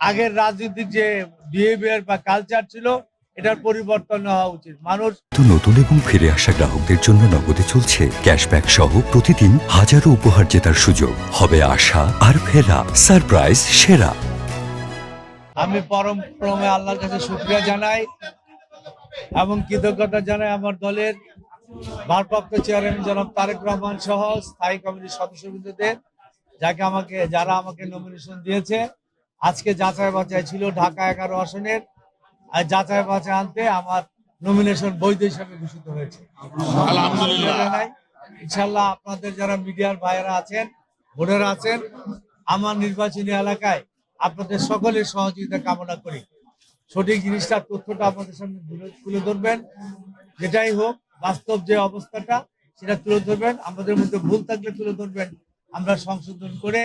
আগের রাজনীতির যে বিহেভিয়ার বা কালচার ছিল এটার পরিবর্তন হওয়া উচিত। মানুষ তো নতুন এবং ফিরে আসা গ্রাহকদের জন্য নগদে চলছে ক্যাশব্যাক সহ প্রতিদিন হাজারো উপহার জেতার সুযোগ। হবে আশা আর ফেরা, সারপ্রাইজ সেরা। আমি পরম ক্রমে আল্লাহর কাছে শুকরিয়া জানাই এবং কৃতজ্ঞতা জানাই আমার দলের ভারপ্রাপ্ত চেয়ারম্যান জনাব তারেক রহমান সহ স্থায়ী কমিটির সদস্যবৃন্দদের যারা আমাকে নমিনেশন দিয়েছে। আজকে যাচাই বাছাই ছিল ঢাকা 11 আসনের, আর যাচাই বাছাই আনতে আমার নমিনেশন বৈধ হিসাবে ঘোষিত হয়েছে। আলহামদুলিল্লাহ। ইনশাল্লাহ আপনাদের যারা মিডিয়ার ভাইয়েরা আছেন, ভোটাররা আছেন, আমার নির্বাচনী এলাকায় আপনাদের সকলের সহযোগিতা কামনা করি। সঠিক জিনিসটা, তথ্যটা আপনাদের সামনে তুলে ধরবেন। যেটাই হোক, বাস্তব যে অবস্থাটা সেটা তুলে ধরবেন। আমাদের মধ্যে ভুল থাকলে তুলে ধরবেন, আমরা সংশোধন করে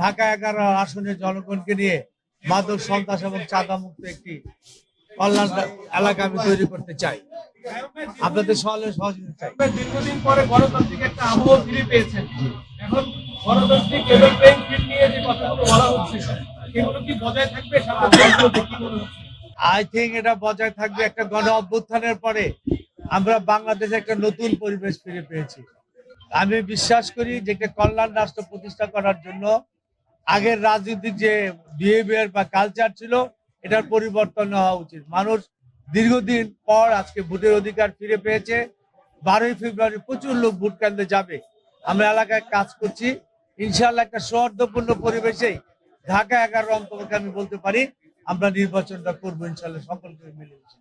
ঢাকা 11 আসনের জনগণকে নিয়ে মাদক, সন্ত্রাস এবং চাঁদা মুক্ত একটি কল্যাণ এলাকা আমি তৈরি করতে চাই। আপনাদের সকলের সহযোগিতা চাই। দীর্ঘদিন পরে গণতান্ত্রিক একটা আবহ ফিরে পেয়েছেন। এখন গণতান্ত্রিক লেভেল প্লেইং ফিল্ড নিয়ে যে কথাগুলো বলা হচ্ছে সেগুলো কি বজায় থাকবে? আই থিঙ্ক এটা বজায় থাকবে। একটা গণ অভ্যুত্থানের পরে আমরা বাংলাদেশে একটা নতুন পরিবেশ ফিরে পেয়েছি। আমি বিশ্বাস করি যে একটা কল্যাণ রাষ্ট্র প্রতিষ্ঠা করার জন্য আগের রাজনীতির যে বিহেভিয়ার বা কালচার ছিল এটার পরিবর্তন হওয়া উচিত। মানুষ দীর্ঘদিন পর আজকে ভোটের অধিকার ফিরে পেয়েছে। 12ই ফেব্রুয়ারি প্রচুর লোক ভোট কেন্দ্রে যাবে। আমরা এলাকায় কাজ করছি, ইনশাআল্লাহ একটা সৌহার্দ্যপূর্ণ পরিবেশেই ঢাকা 11 অন্তর্গত আমি বলতে পারি আমরা নির্বাচনটা করবো ইনশাআল্লাহ, সকলকে মিলে।